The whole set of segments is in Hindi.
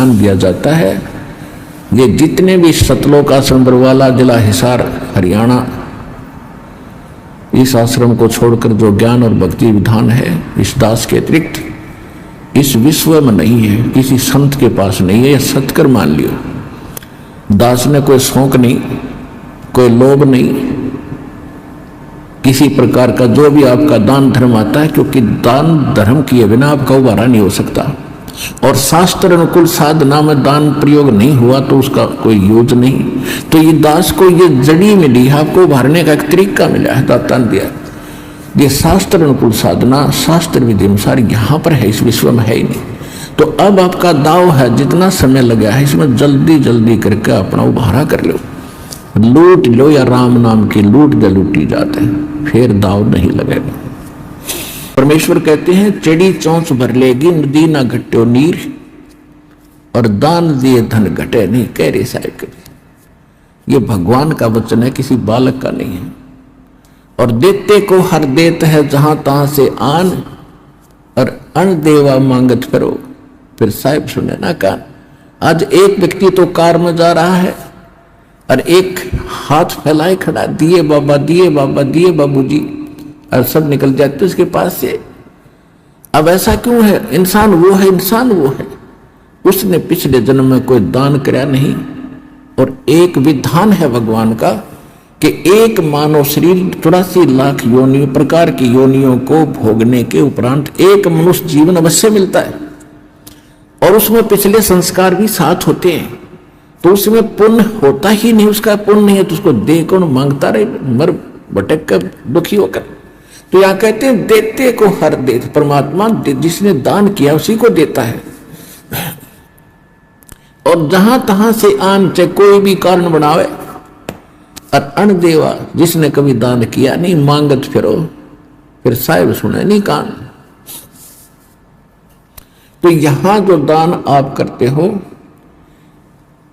ध्यान दिया जाता है। ये जितने भी सतलोक आश्रम बरवाला, जिला हिसार, हरियाणा, इस आश्रम को छोड़कर जो ज्ञान और भक्ति विधान है इस दास के अतिरिक्त इस विश्व में नहीं है, किसी संत के पास नहीं है। यह सत्कर मान लियो। दास ने कोई शौक नहीं, कोई लोभ नहीं, किसी प्रकार का जो भी आपका दान धर्म आता है, क्योंकि दान धर्म किए बिना आपका उबारा नहीं हो सकता। और शास्त्र अनुकूल साधना में दान प्रयोग नहीं हुआ तो उसका कोई यूज नहीं। तो ये दास को ये जड़ी मिली है, आपको उभारने का एक तरीका मिला है, दाता ने दिया। ये शास्त्र अनुकूल साधना, शास्त्र विधि अनुसार यहाँ पर है, इस विश्व में है ही नहीं। तो अब आपका दाव है, जितना समय लगा है इसमें जल्दी जल्दी करके अपना उभारा कर लो। लूट लो या राम नाम की लूट दे लूटी जाते हैं, फिर दाव नहीं लगेगा। परमेश्वर कहते हैं चढ़ी चौंच भर लेगी नदी ना घट्यो नीर, और दान दिए धन घटे नहीं, कह रहे साहब कभी। ये भगवान का वचन है, किसी बालक का नहीं है। और देते को हर देत है जहां तहां से आन, और अन देवा मांगत फिरो। फिर साहिब सुने ना कान। आज एक व्यक्ति तो कार में जा रहा है और एक हाथ फैलाए खड़ा, दिए बाबा दिए बाबा दिए बाबूजी, और सब निकल जाते उसके पास से। अब ऐसा क्यों है? इंसान वो है, इंसान वो है, उसने पिछले जन्म में कोई दान कराया नहीं। और एक विधान है भगवान का कि एक मानव शरीर 84 लाख योनियों प्रकार की योनियों को भोगने के उपरांत एक मनुष्य जीवन अवश्य मिलता है, और उसमें पिछले संस्कार भी साथ होते हैं। तो उसमें पुण्य होता ही नहीं, उसका पुण्य नहीं है तो उसको दे कौन? मांगता रहे मर भटक कर दुखी होकर। तो यहाँ कहते हैं देते को हर दे, परमात्मा जिसने दान किया उसी को देता है। और जहां तहां से आन, चाहे कोई भी कारण बनावे, और अन देवा जिसने कभी दान किया नहीं, मांगत फिरो। फिर साहिब सुने नहीं कान। तो यहां जो दान आप करते हो,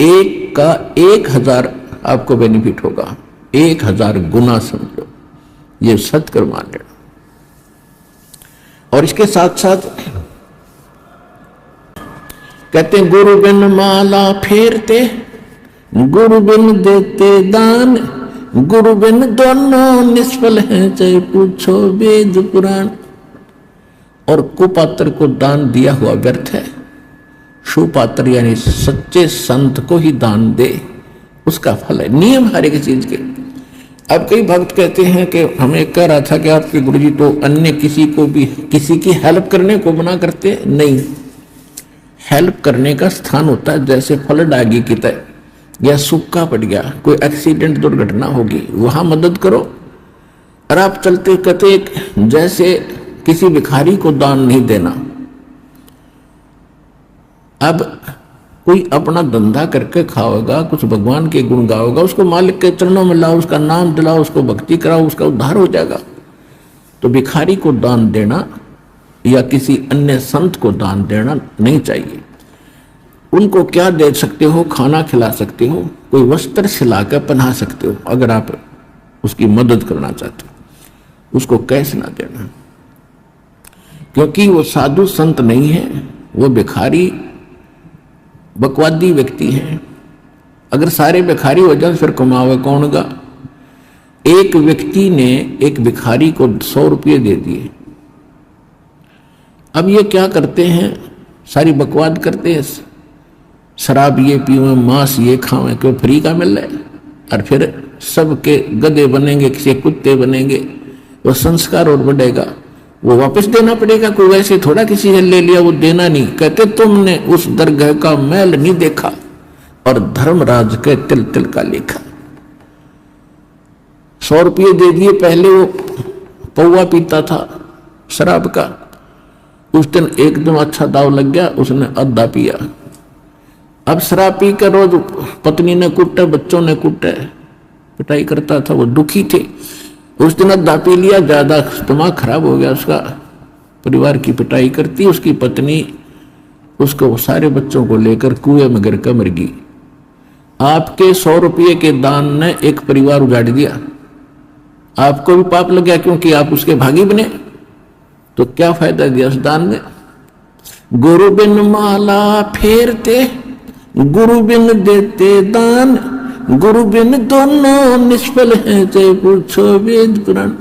एक का 1000 आपको बेनिफिट होगा, 1000 गुना समझो, ये सत्कर मान लेना। और इसके साथ साथ कहते हैं गुरु बिन माला फेरते, गुरु बिन देते दान, गुरु बिन दोनों निष्फल हैं, चाहे पूछो वेद पुराण। और कुपात्र को दान दिया हुआ व्यर्थ है। सुपात्र यानी सच्चे संत को ही दान दे, उसका फल है। नियम हर एक चीज के। अब कई भक्त कहते हैं कि हमें कह रहा था कि आपके गुरुजी तो अन्य किसी को भी किसी की हेल्प करने को मना करते नहीं। हेल्प करने का स्थान होता है, जैसे फल डागी की तरह, या सूखा पड़ गया, कोई एक्सीडेंट दुर्घटना होगी, वहां मदद करो। और आप चलते कहते जैसे किसी भिखारी को दान नहीं देना। अब कोई अपना धंधा करके खाओगा, कुछ भगवान के गुण गाओगा, उसको मालिक के चरणों में लाओ, उसका नाम दिलाओ, उसको भक्ति कराओ, उसका उद्धार हो जाएगा। तो भिखारी को दान देना या किसी अन्य संत को दान देना नहीं चाहिए। उनको क्या दे सकते हो? खाना खिला सकते हो, कोई वस्त्र सिलाकर पहना सकते हो, अगर आप उसकी मदद करना चाहते हो। उसको कैश ना देना, क्योंकि वो साधु संत नहीं है, वो भिखारी बकवादी व्यक्ति है। अगर सारे भिखारी हो जाए फिर कमावे कौन गा? एक व्यक्ति ने एक भिखारी को 100 रुपये दे दिए। अब ये क्या करते हैं? सारी बकवाद करते हैं, शराब ये पीवे, मांस ये खावें, क्यों फ्री का मिल रहा है। और फिर सबके गधे बनेंगे, किसी कुत्ते बनेंगे, वो संस्कार और बढ़ेगा, वो वापस देना पड़ेगा। कोई वैसे थोड़ा किसी ने ले लिया वो देना नहीं। कहते तुमने उस दरगाह का मैल नहीं देखा और धर्मराज के तिल तिल का लेखा। 100 रुपये दे दिए। पहले वो पौवा पीता था शराब का, उस दिन एकदम अच्छा दाव लग गया, उसने आधा पिया। अब शराब पी कर रोज पत्नी ने कुटे, बच्चों ने कुटे, पिटाई करता था, वो दुखी थे। उस दिन आधा पी लिया, ज्यादा दिमाग खराब हो गया उसका, परिवार की पिटाई करती। उसकी पत्नी उसको सारे बच्चों को लेकर कुएं में गिर कर मर गई। आपके 100 रुपये के दान ने एक परिवार उजाड़ दिया। आपको भी पाप लग गया क्योंकि आप उसके भागी बने। तो क्या फायदा दिया उस दान ने? गुरु बिन माला फेरते, गुरु बिन देते दान, गुरु बिन दोनों निष्फल हैं, चाहे पूछो वेद पुराण।